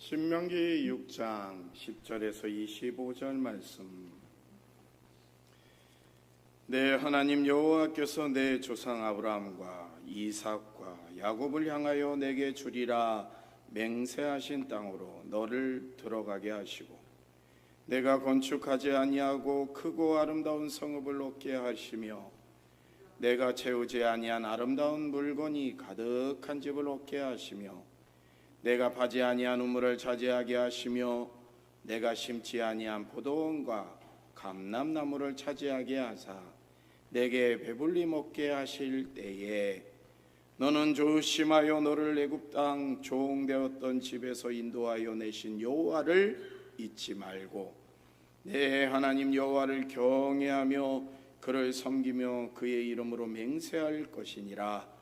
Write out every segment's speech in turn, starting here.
신명기 6장 10절에서 25절 말씀. 내 하나님 여호와께서 내 조상 아브라함과 이삭과 야곱을 향하여 내게 주리라 맹세하신 땅으로 너를 들어가게 하시고 내가 건축하지 아니하고 크고 아름다운 성읍을 얻게 하시며 내가 채우지 아니한 아름다운 물건이 가득한 집을 얻게 하시며 내가 파지 아니한 우물을 차지하게 하시며 내가 심지 아니한 포도원과 감람나무를 차지하게 하사 내게 배불리 먹게 하실 때에 너는 조심하여 너를 애굽 땅 종되었던 집에서 인도하여 내신 여호와를 잊지 말고 내 하나님 여호와를 경외하며 그를 섬기며 그의 이름으로 맹세할 것이니라.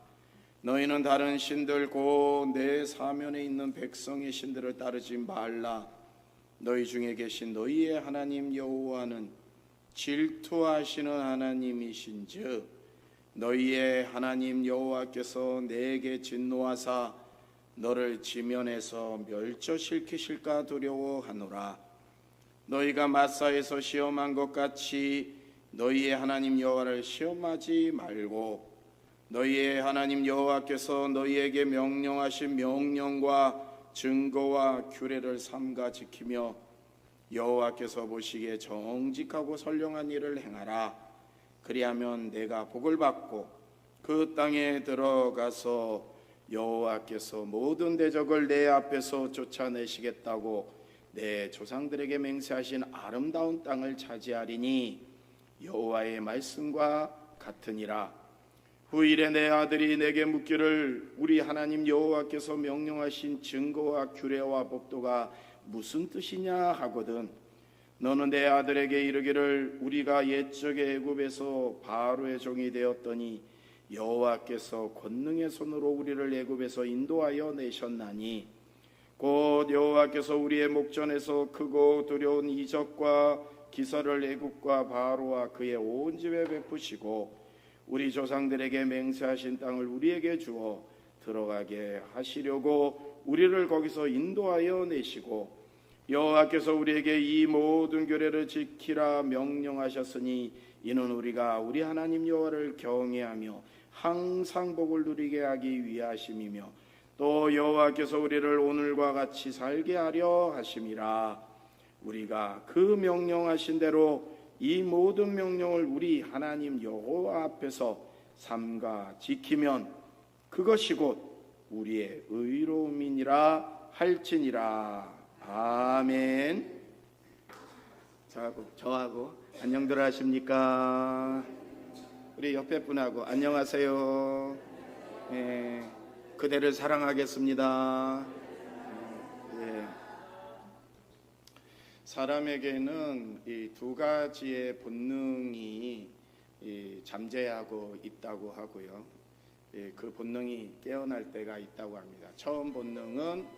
너희는 다른 신들 곧 내 사면에 있는 백성의 신들을 따르지 말라. 너희 중에 계신 너희의 하나님 여호와는 질투하시는 하나님이신즉 너희의 하나님 여호와께서 내게 진노하사 너를 지면에서 멸절시키실까 두려워하노라. 너희가 마사에서 시험한 것 같이 너희의 하나님 여호와를 시험하지 말고 너희의 하나님 여호와께서 너희에게 명령하신 명령과 증거와 규례를 삼가 지키며 여호와께서 보시기에 정직하고 선량한 일을 행하라. 그리하면 내가 복을 받고 그 땅에 들어가서 여호와께서 모든 대적을 내 앞에서 쫓아내시겠다고 내 조상들에게 맹세하신 아름다운 땅을 차지하리니 여호와의 말씀과 같으니라. 후일에 내 아들이 내게 묻기를 우리 하나님 여호와께서 명령하신 증거와 규례와 법도가 무슨 뜻이냐 하거든 너는 내 아들에게 이르기를 우리가 옛적에 애굽에서 바로의 종이 되었더니 여호와께서 권능의 손으로 우리를 애굽에서 인도하여 내셨나니 곧 여호와께서 우리의 목전에서 크고 두려운 이적과 기사를 애굽과 바로와 그의 온 집에 베푸시고 우리 조상들에게 맹세하신 땅을 우리에게 주어 들어가게 하시려고 우리를 거기서 인도하여 내시고 여호와께서 우리에게 이 모든 규례를 지키라 명령하셨으니 이는 우리가 우리 하나님 여호와를 경외하며 항상 복을 누리게 하기 위하심이며 또 여호와께서 우리를 오늘과 같이 살게 하려 하심이라. 우리가 그 명령하신 대로 이 모든 명령을 우리 하나님 여호와 앞에서 삼가 지키면 그것이 곧 우리의 의로움이니라 할지니라. 아멘. 저하고 안녕들 하십니까? 우리 옆에 분하고 안녕하세요. 네, 그대를 사랑하겠습니다. 네. 사람에게는 이 두 가지의 본능이 잠재하고 있다고 하고요. 그 본능이 깨어날 때가 있다고 합니다. 처음 본능은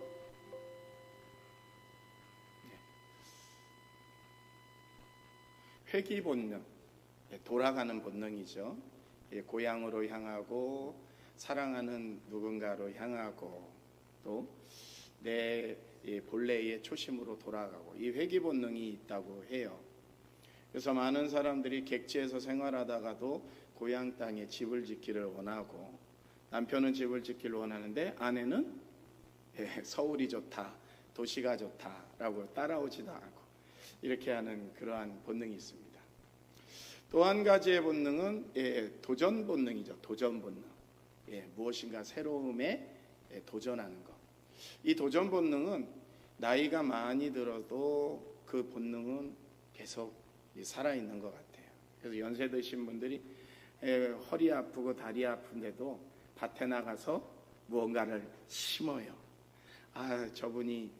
회귀 본능, 돌아가는 본능이죠. 고향으로 향하고 사랑하는 누군가로 향하고 또 내 본래의 초심으로 돌아가고 이 회귀 본능이 있다고 해요. 그래서 많은 사람들이 객지에서 생활하다가도 고향 땅에 집을 짓기를 원하고 남편은 집을 짓기를 원하는데 아내는 서울이 좋다, 도시가 좋다라고 따라오지도 않고 이렇게 하는 그러한 본능이 있습니다. 또 한 가지의 본능은 도전 본능이죠. 도전 본능. 무엇인가 새로움에 도전하는 것. 이 도전 본능은 나이가 많이 들어도 그 본능은 계속 살아있는 것 같아요. 그래서 연세 드신 분들이 허리 아프고 다리 아픈데도 밭에 나가서 무언가를 심어요. 저분이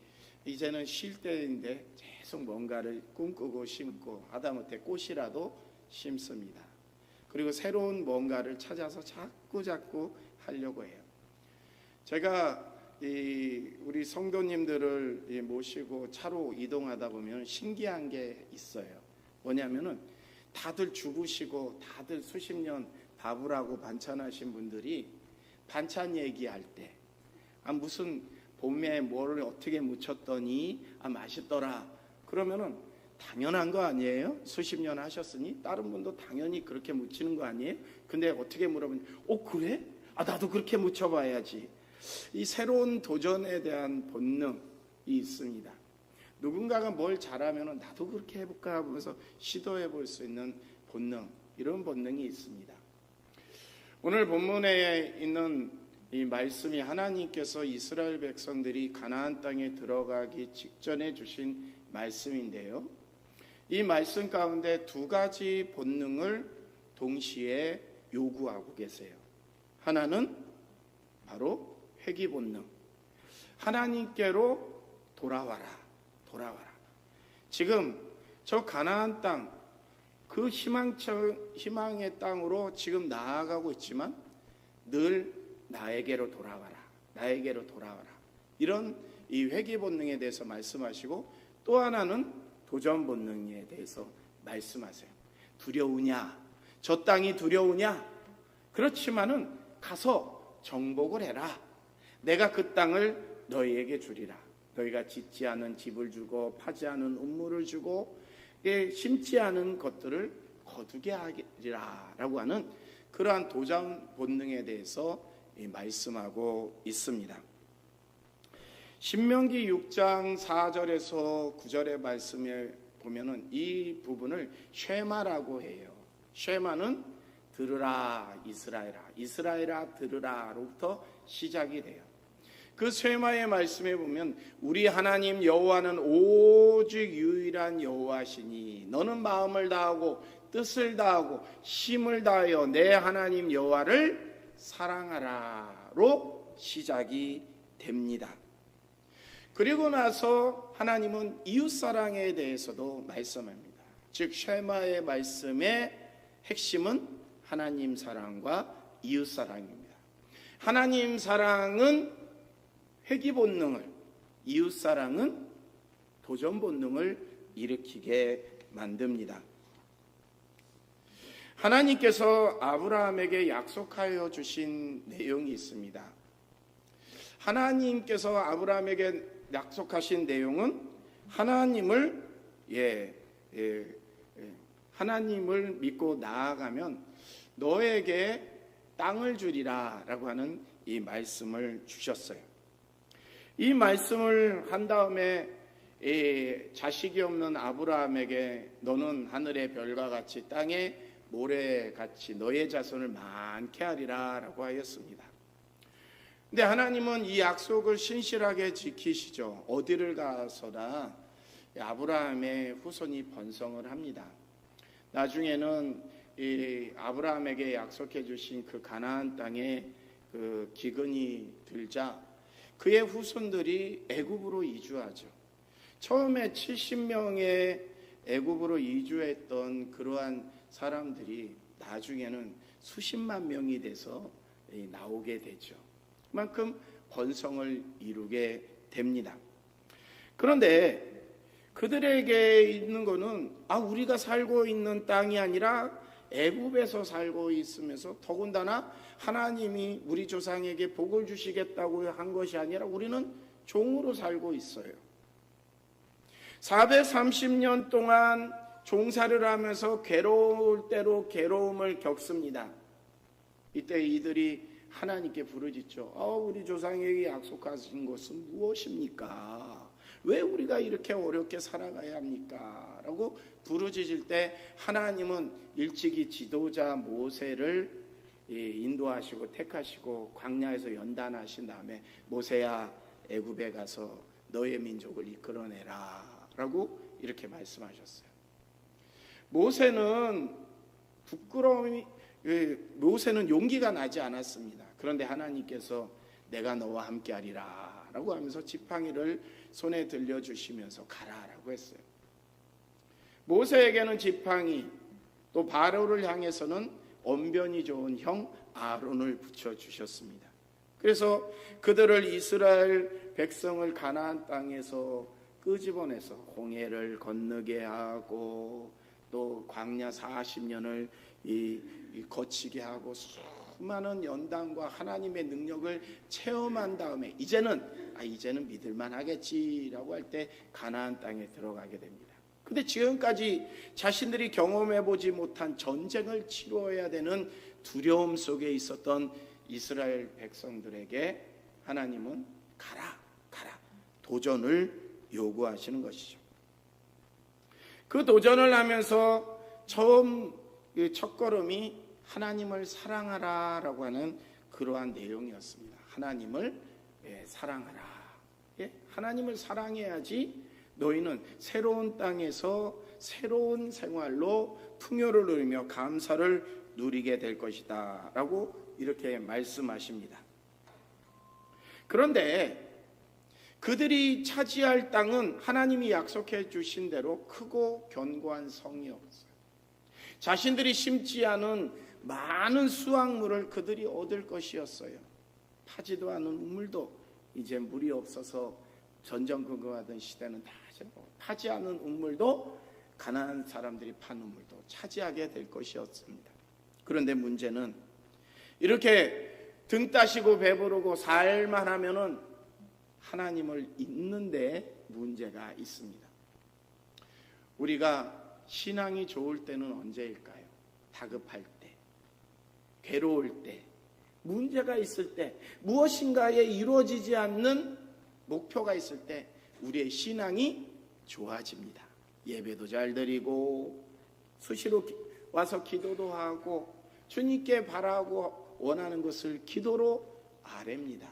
이제는 쉴 때인데 계속 뭔가를 꿈꾸고 심고 하다못해 꽃이라도 심습니다. 그리고 새로운 뭔가를 찾아서 자꾸 하려고 해요. 제가 우리 성도님들을 모시고 차로 이동하다 보면 신기한 게 있어요. 뭐냐면은 다들 죽으시고 다들 수십 년 밥을 하고 반찬하신 분들이 반찬 얘기할 때 무슨 봄에 뭐를 어떻게 무쳤더니 맛있더라. 그러면은 당연한 거 아니에요? 수십 년 하셨으니 다른 분도 당연히 그렇게 무치는 거 아니에요? 근데 어떻게 물어보면 그래? 나도 그렇게 무쳐봐야지. 이 새로운 도전에 대한 본능이 있습니다. 누군가가 뭘 잘하면 나도 그렇게 해볼까 하면서 시도해 볼 수 있는 본능, 이런 본능이 있습니다. 오늘 본문에 있는 이 말씀이 하나님께서 이스라엘 백성들이 가나안 땅에 들어가기 직전에 주신 말씀인데요. 이 말씀 가운데 두 가지 본능을 동시에 요구하고 계세요. 하나는 바로 회귀 본능. 하나님께로 돌아와라. 지금 저 가나안 땅, 그 희망의 땅으로 지금 나아가고 있지만 늘 나에게로 돌아와라. 이런 이 회귀 본능에 대해서 말씀하시고, 또 하나는 도전 본능에 대해서 말씀하세요. 두려우냐? 저 땅이 두려우냐? 그렇지만은 가서 정복을 해라. 내가 그 땅을 너희에게 주리라. 너희가 짓지 않은 집을 주고 파지 않은 우물을 주고 심지 않은 것들을 거두게 하리라 라고 하는 그러한 도전 본능에 대해서 말씀하고 있습니다. 신명기 6장 4절에서 9절의 말씀에 보면은 이 부분을 쉐마라고 해요. 쉐마는 들으라 이스라엘아 들으라로부터 시작이 돼요. 그 쉐마의 말씀에 보면 우리 하나님 여호와는 오직 유일한 여호와시니 너는 마음을 다하고 뜻을 다하고 힘을 다하여 내 하나님 여호와를 사랑하라로 시작이 됩니다. 그리고 나서 하나님은 이웃사랑에 대해서도 말씀합니다. 즉 쉐마의 말씀의 핵심은 하나님 사랑과 이웃사랑입니다. 하나님 사랑은 회귀 본능을, 이웃사랑은 도전 본능을 일으키게 만듭니다. 하나님께서 아브라함에게 약속하여 주신 내용이 있습니다. 하나님께서 아브라함에게 약속하신 내용은 하나님을 믿고 나아가면 너에게 땅을 주리라 라고 하는 이 말씀을 주셨어요. 이 말씀을 한 다음에 자식이 없는 아브라함에게 너는 하늘의 별과 같이 땅의 모래같이 너의 자손을 많게 하리라 라고 하였습니다. 근데 하나님은 이 약속을 신실하게 지키시죠. 어디를 가서나 아브라함의 후손이 번성을 합니다. 나중에는 이 아브라함에게 약속해 주신 그 가나안 땅에 그 기근이 들자 그의 후손들이 애굽으로 이주하죠. 처음에 70명의 애굽으로 이주했던 그러한 사람들이 나중에는 수십만 명이 돼서 나오게 되죠. 그만큼 번성을 이루게 됩니다. 그런데 그들에게 있는 거는 우리가 살고 있는 땅이 아니라 애굽에서 살고 있으면서 더군다나 하나님이 우리 조상에게 복을 주시겠다고 한 것이 아니라 우리는 종으로 살고 있어요. 430년 동안 종살이를 하면서 괴로울 대로 괴로움을 겪습니다. 이때 이들이 하나님께 부르짖죠. 우리 조상에게 약속하신 것은 무엇입니까? 왜 우리가 이렇게 어렵게 살아가야 합니까? 라고 부르짖을 때 하나님은 일찍이 지도자 모세를 인도하시고 택하시고 광야에서 연단하신 다음에 모세야 애굽에 가서 너의 민족을 이끌어내라 라고 이렇게 말씀하셨어요. 모세는 용기가 나지 않았습니다. 그런데 하나님께서 내가 너와 함께하리라 라고 하면서 지팡이를 손에 들려주시면서 가라라고 했어요. 모세에게는 지팡이, 또 바로를 향해서는 언변이 좋은 형 아론을 붙여주셨습니다. 그래서 그들을 이스라엘 백성을 가나안 땅에서 끄집어내서 홍해를 건너게 하고 또 광야 40년을 거치게 하고 수많은 연단과 하나님의 능력을 체험한 다음에 이제는 믿을만 하겠지라고 할 때 가나안 땅에 들어가게 됩니다. 근데 지금까지 자신들이 경험해 보지 못한 전쟁을 치루어야 되는 두려움 속에 있었던 이스라엘 백성들에게 하나님은 가라 도전을 요구하시는 것이죠. 그 도전을 하면서 첫 걸음이 하나님을 사랑하라라고 하는 그러한 내용이었습니다. 하나님을 사랑하라. 하나님을 사랑해야지 너희는 새로운 땅에서 새로운 생활로 풍요를 누리며 감사를 누리게 될 것이다 라고 이렇게 말씀하십니다. 그런데 그들이 차지할 땅은 하나님이 약속해 주신 대로 크고 견고한 성이었어요. 자신들이 심지 않은 많은 수확물을 그들이 얻을 것이었어요. 파지도 않은 우물도 이제 물이 없어서 전전긍긍하던 시대는 다 파지 않은 우물도 가나안 사람들이 판 우물도 차지하게 될 것이었습니다. 그런데 문제는 이렇게 등 따시고 배부르고 살만 하면은 하나님을 잊는데 문제가 있습니다. 우리가 신앙이 좋을 때는 언제일까요? 다급할 때, 괴로울 때, 문제가 있을 때, 무엇인가에 이루어지지 않는 목표가 있을 때 우리의 신앙이 좋아집니다. 예배도 잘 드리고 수시로 와서 기도도 하고 주님께 바라고 원하는 것을 기도로 아뢰입니다.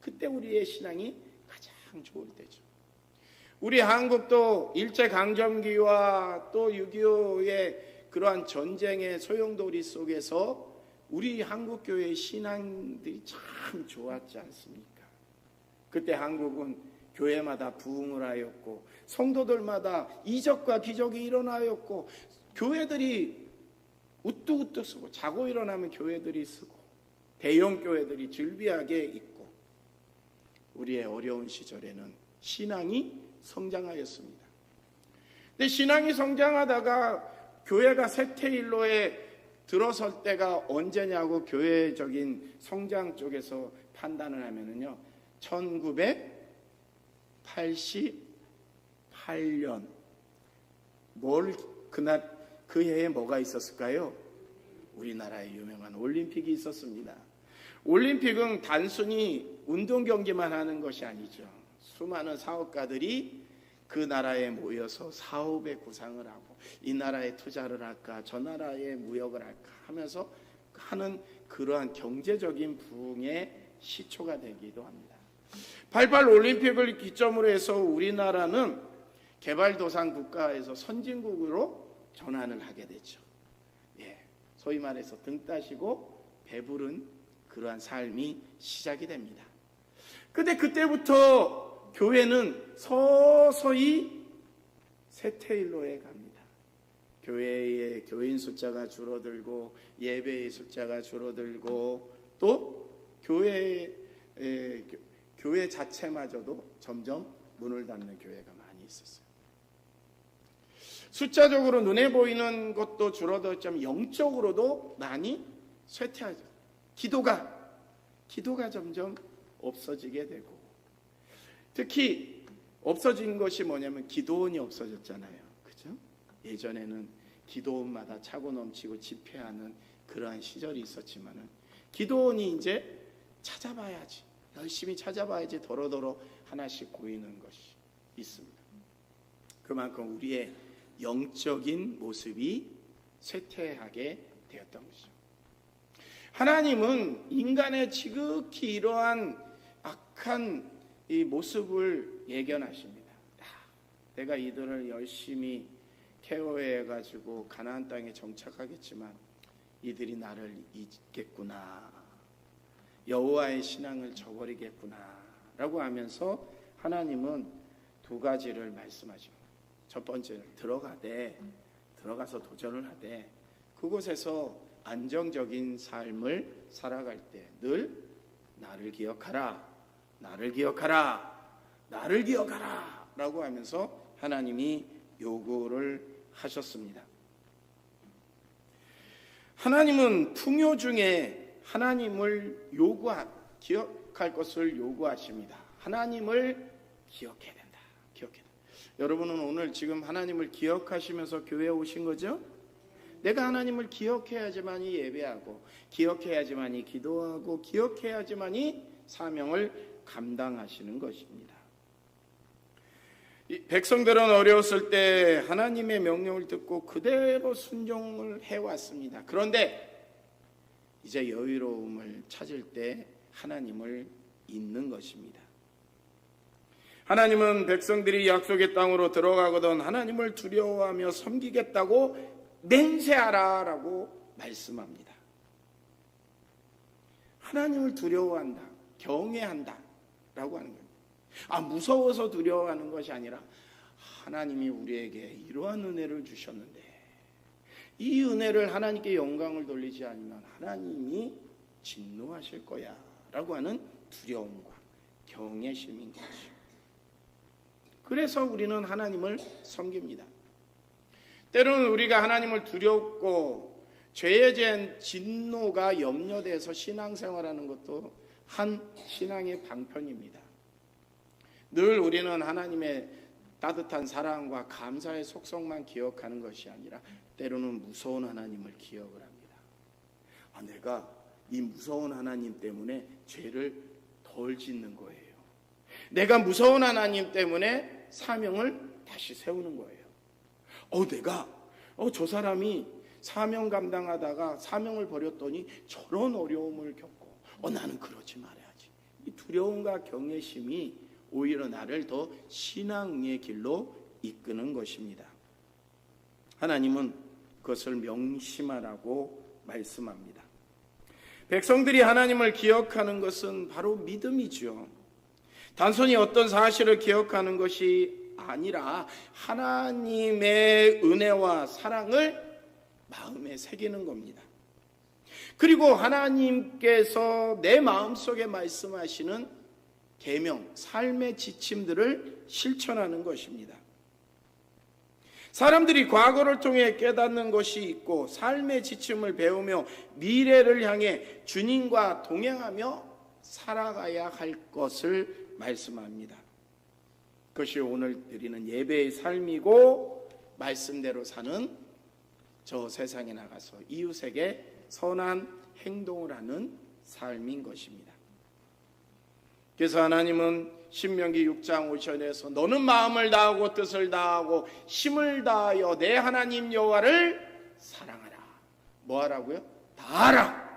그때 우리의 신앙이 가장 좋을 때죠. 우리 한국도 일제강점기와 또 6.25의 그러한 전쟁의 소용돌이 속에서 우리 한국교회의 신앙들이 참 좋았지 않습니까? 그때 한국은 교회마다 부흥을 하였고 성도들마다 이적과 기적이 일어나였고 교회들이 우뚝우뚝 서고 자고 일어나면 교회들이 서고 대형 교회들이 즐비하게 있고 우리의 어려운 시절에는 신앙이 성장하였습니다. 근데 신앙이 성장하다가 교회가 쇠퇴일로에 들어설 때가 언제냐고 교회적인 성장 쪽에서 판단을 하면은요 1988년 그 해에 뭐가 있었을까요? 우리나라에 유명한 올림픽이 있었습니다. 올림픽은 단순히 운동 경기만 하는 것이 아니죠. 수많은 사업가들이 그 나라에 모여서 사업의 구상을 하고 이 나라에 투자를 할까 저 나라에 무역을 할까 하면서 하는 그러한 경제적인 부흥의 시초가 되기도 합니다. 88 올림픽을 기점으로 해서 우리나라는 개발도상 국가에서 선진국으로 전환을 하게 되죠. 소위 말해서 등 따시고 배부른 그러한 삶이 시작이 됩니다. 근데 그때부터 교회는 서서히 쇠퇴일로에 갑니다. 교회의 교인 숫자가 줄어들고 예배의 숫자가 줄어들고 또 교회 자체마저도 점점 문을 닫는 교회가 많이 있었어요. 숫자적으로 눈에 보이는 것도 줄어들었지만 영적으로도 많이 쇠퇴하죠. 기도가 점점 없어지게 되고 특히 없어진 것이 뭐냐면 기도원이 없어졌잖아요. 그죠? 예전에는 기도원마다 차고 넘치고 집회하는 그러한 시절이 있었지만은 기도원이 이제 찾아봐야지 열심히 찾아봐야지 도로도로 하나씩 보이는 것이 있습니다. 그만큼 우리의 영적인 모습이 쇠퇴하게 되었던 것이죠. 하나님은 인간의 지극히 이러한 악한 이 모습을 예견하십니다. 내가 이들을 열심히 케어해가지고 가나안 땅에 정착하겠지만 이들이 나를 잊겠구나. 여호와의 신앙을 저버리겠구나 라고 하면서 하나님은 두 가지를 말씀하십니다. 첫 번째는 들어가서 도전을 하되 그곳에서 안정적인 삶을 살아갈 때 늘 나를 기억하라 라고 하면서 하나님이 요구를 하셨습니다. 하나님은 풍요 중에 하나님을 기억할 것을 요구하십니다. 하나님을 기억해야 된다. 기억해야 된다. 여러분은 오늘 지금 하나님을 기억하시면서 교회에 오신 거죠? 내가 하나님을 기억해야지만이 예배하고, 기억해야지만이 기도하고, 기억해야지만이 사명을 감당하시는 것입니다. 백성들은 어려웠을 때 하나님의 명령을 듣고 그대로 순종을 해왔습니다. 그런데 이제 여유로움을 찾을 때 하나님을 잊는 것입니다. 하나님은 백성들이 약속의 땅으로 들어가거든 하나님을 두려워하며 섬기겠다고 맹세하라 라고 말씀합니다. 하나님을 두려워한다, 경외한다 라고 하는 겁니다. 무서워서 두려워하는 것이 아니라 하나님이 우리에게 이러한 은혜를 주셨는데 이 은혜를 하나님께 영광을 돌리지 않으면 하나님이 진노하실 거야 라고 하는 두려움과 경외심인 것이죠. 그래서 우리는 하나님을 섬깁니다. 때로는 우리가 하나님을 두렵고 죄에 대한 진노가 염려돼서 신앙생활하는 것도 한 신앙의 방편입니다. 늘 우리는 하나님의 따뜻한 사랑과 감사의 속성만 기억하는 것이 아니라 때로는 무서운 하나님을 기억을 합니다. 내가 이 무서운 하나님 때문에 죄를 덜 짓는 거예요. 내가 무서운 하나님 때문에 사명을 다시 세우는 거예요. 내가 저 사람이 사명 감당하다가 사명을 버렸더니 저런 어려움을 겪고 나는 그러지 말아야지. 이 두려움과 경외심이 오히려 나를 더 신앙의 길로 이끄는 것입니다. 하나님은 그것을 명심하라고 말씀합니다. 백성들이 하나님을 기억하는 것은 바로 믿음이죠. 단순히 어떤 사실을 기억하는 것이 아니라 하나님의 은혜와 사랑을 마음에 새기는 겁니다. 그리고 하나님께서 내 마음속에 말씀하시는 계명, 삶의 지침들을 실천하는 것입니다. 사람들이 과거를 통해 깨닫는 것이 있고 삶의 지침을 배우며 미래를 향해 주님과 동행하며 살아가야 할 것을 말씀합니다. 그것이 오늘 드리는 예배의 삶이고 말씀대로 사는 저 세상에 나가서 이웃에게 선한 행동을 하는 삶인 것입니다. 그래서 하나님은 신명기 6장 5절에서 너는 마음을 다하고 뜻을 다하고 힘을 다하여 내 하나님 여호와를 사랑하라. 뭐 하라고요? 다하라.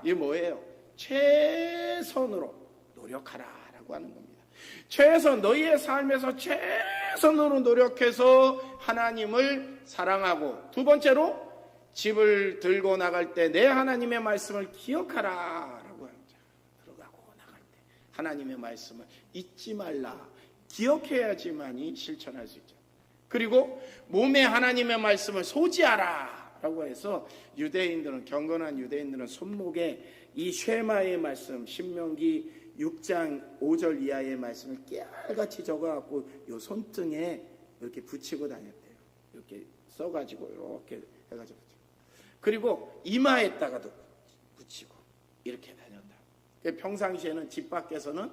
이게 뭐예요? 최선으로 노력하라 라고 하는 겁니다. 너희의 삶에서 최선으로 노력해서 하나님을 사랑하고, 두 번째로 집을 들고 나갈 때 내 하나님의 말씀을 기억하라 라고 합니다. 들어가고 나갈 때 하나님의 말씀을 잊지 말라, 기억해야지만이 실천할 수 있죠. 그리고 몸에 하나님의 말씀을 소지하라 라고 해서 경건한 유대인들은 손목에 이 쉐마의 말씀, 신명기 6장 5절 이하의 말씀을 깨알같이 적어갖고 요 손등에 이렇게 붙이고 다녔대요. 이렇게 써가지고 이렇게 해가지고, 그리고 이마에다가도 붙이고 이렇게 다녔다. 평상시에는 집 밖에서는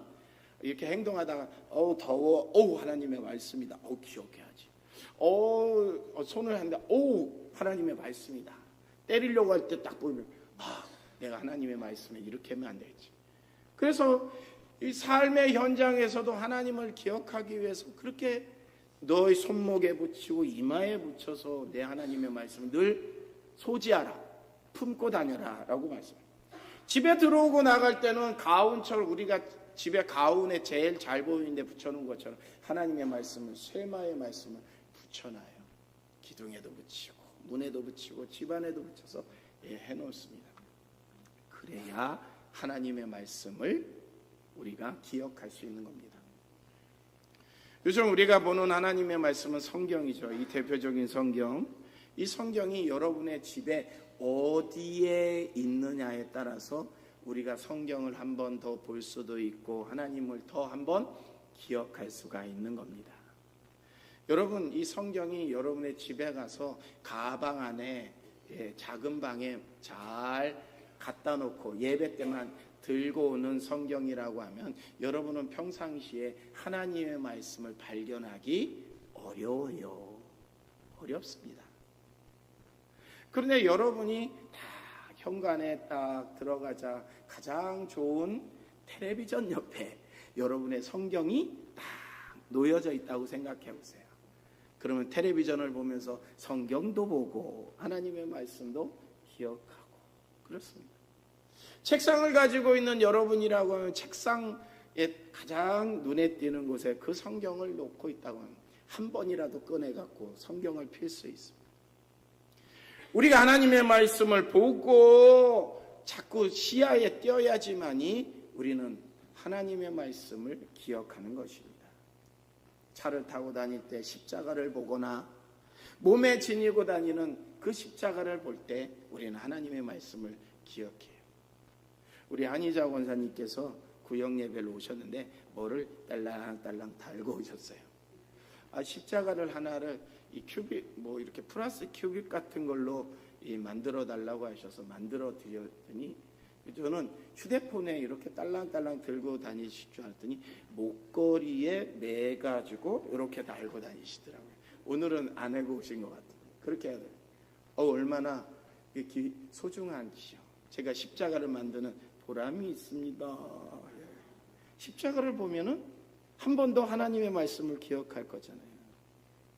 이렇게 행동하다가 더워, 하나님의 말씀이다, 기억해야지. 손을 하는데 하나님의 말씀이다. 때리려고 할 때 딱 보면 내가 하나님의 말씀에 이렇게 하면 안 되겠지. 그래서 이 삶의 현장에서도 하나님을 기억하기 위해서 그렇게 너의 손목에 붙이고 이마에 붙여서 내 하나님의 말씀을 늘 소지하라, 품고 다녀라 라고 말씀합니다. 집에 들어오고 나갈 때는 가운처럼 우리가 집에 가운에 제일 잘 보이는 데 붙여놓은 것처럼 하나님의 말씀을, 쇠마의 말씀을 붙여놔요. 기둥에도 붙이고 문에도 붙이고 집안에도 붙여서 해놓습니다. 그래야 하나님의 말씀을 우리가 기억할 수 있는 겁니다. 요즘 우리가 보는 하나님의 말씀은 성경이죠. 이 대표적인 성경. 이 성경이 여러분의 집에 어디에 있느냐에 따라서 우리가 성경을 한 번 더 볼 수도 있고 하나님을 더 한 번 기억할 수가 있는 겁니다. 여러분, 이 성경이 여러분의 집에 가서 가방 안에 작은 방에 잘 갖다 놓고 예배 때만 들고 오는 성경이라고 하면 여러분은 평상시에 하나님의 말씀을 발견하기 어려워요. 어렵습니다. 그런데 여러분이 다 현관에 딱 들어가자 가장 좋은 텔레비전 옆에 여러분의 성경이 딱 놓여져 있다고 생각해 보세요. 그러면 텔레비전을 보면서 성경도 보고 하나님의 말씀도 기억하고 그렇습니다. 책상을 가지고 있는 여러분이라고 하면 책상에 가장 눈에 띄는 곳에 그 성경을 놓고 있다고 하면 한 번이라도 꺼내갖고 성경을 필 수 있습니다. 우리가 하나님의 말씀을 보고 자꾸 시야에 띄어야지만이 우리는 하나님의 말씀을 기억하는 것입니다. 차를 타고 다닐 때 십자가를 보거나 몸에 지니고 다니는 그 십자가를 볼 때 우리는 하나님의 말씀을 기억해요. 우리 한희자 권사님께서 구역 예배를 오셨는데 뭐를 딸랑딸랑 달고 오셨어요. 십자가를 하나를 이 큐빅 이렇게 플라스 큐빅 같은 걸로 만들어 달라고 하셔서 만들어 드렸더니 저는 휴대폰에 이렇게 딸랑딸랑 들고 다니실 줄 알았더니 목걸이에 매 가지고 이렇게 달고 다니시더라고요. 오늘은 안 해고 오신 것 같아요. 그렇게 해야 돼요. 얼마나 소중한지요. 제가 십자가를 만드는 보람이 있습니다. 십자가를 보면은 한 번 더 하나님의 말씀을 기억할 거잖아요.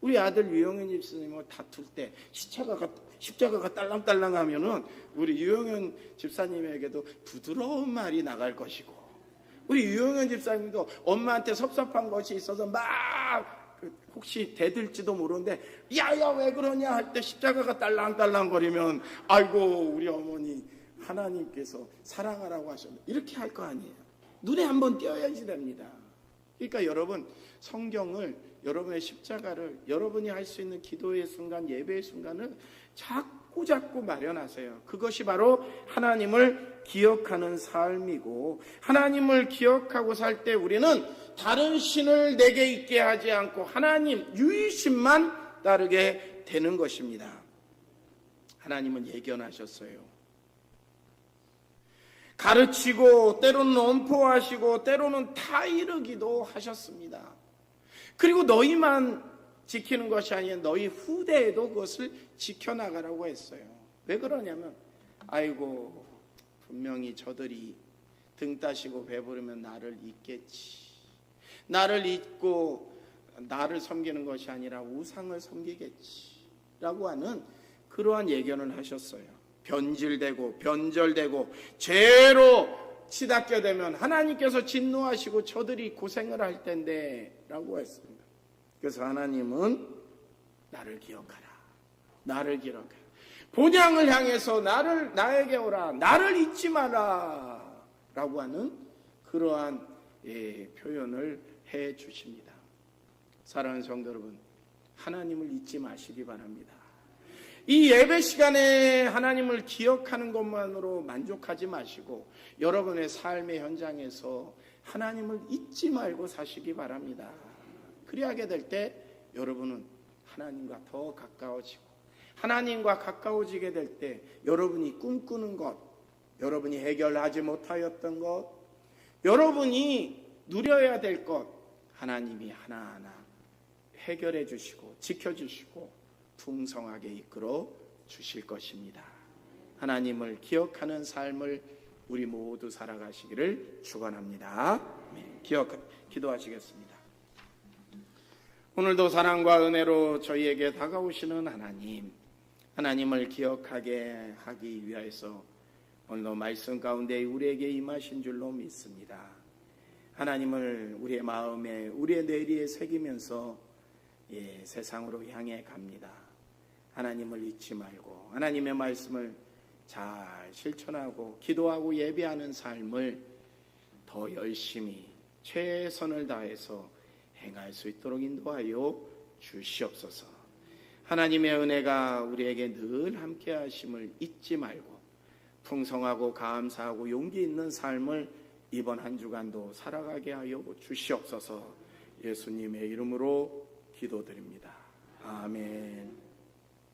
우리 아들 유영현 집사님과 다툴 때 십자가가 딸랑딸랑 하면은 우리 유영현 집사님에게도 부드러운 말이 나갈 것이고 우리 유영현 집사님도 엄마한테 섭섭한 것이 있어서 막 혹시 대들지도 모르는데 야야 왜 그러냐 할 때 십자가가 딸랑딸랑 거리면 아이고 우리 어머니 하나님께서 사랑하라고 하셨는데 이렇게 할 거 아니에요. 눈에 한번 띄어야지 됩니다. 그러니까 여러분 성경을 여러분의 십자가를 여러분이 할 수 있는 기도의 순간 예배의 순간을 자꾸 마련하세요. 그것이 바로 하나님을 기억하는 삶이고 하나님을 기억하고 살 때 우리는 다른 신을 내게 있게 하지 않고 하나님 유일신만 따르게 되는 것입니다. 하나님은 예견하셨어요. 가르치고 때로는 엄포하시고 때로는 타이르기도 하셨습니다. 그리고 너희만 지키는 것이 아니라 너희 후대에도 그것을 지켜나가라고 했어요. 왜 그러냐면 아이고 분명히 저들이 등 따시고 배부르면 나를 잊겠지. 나를 잊고 나를 섬기는 것이 아니라 우상을 섬기겠지 라고 하는 그러한 예견을 하셨어요. 변절되고 죄로 치닫게 되면 하나님께서 진노하시고 저들이 고생을 할 텐데 라고 했습니다. 그래서 하나님은 나를 기억하라. 나를 기억하라. 본향을 향해서 나에게 오라. 나를 잊지 마라. 라고 하는 그러한 표현을 해 주십니다. 사랑하는 성도 여러분, 하나님을 잊지 마시기 바랍니다. 이 예배 시간에 하나님을 기억하는 것만으로 만족하지 마시고 여러분의 삶의 현장에서 하나님을 잊지 말고 사시기 바랍니다. 그리하게 될 때 여러분은 하나님과 더 가까워지고 하나님과 가까워지게 될 때 여러분이 꿈꾸는 것, 여러분이 해결하지 못하였던 것, 여러분이 누려야 될 것 하나님이 하나하나 해결해 주시고 지켜주시고 풍성하게 이끌어 주실 것입니다. 하나님을 기억하는 삶을 우리 모두 살아가시기를 축원합니다. 기도하시겠습니다. 오늘도 사랑과 은혜로 저희에게 다가오시는 하나님을 기억하게 하기 위해서 오늘도 말씀 가운데 우리에게 임하신 줄로 믿습니다. 하나님을 우리의 마음에 우리의 뇌리에 새기면서 세상으로 향해 갑니다. 하나님을 잊지 말고 하나님의 말씀을 잘 실천하고 기도하고 예배하는 삶을 더 열심히 최선을 다해서 행할 수 있도록 인도하여 주시옵소서. 하나님의 은혜가 우리에게 늘 함께 하심을 잊지 말고 풍성하고 감사하고 용기 있는 삶을 이번 한 주간도 살아가게 하여 주시옵소서. 예수님의 이름으로 기도드립니다. 아멘.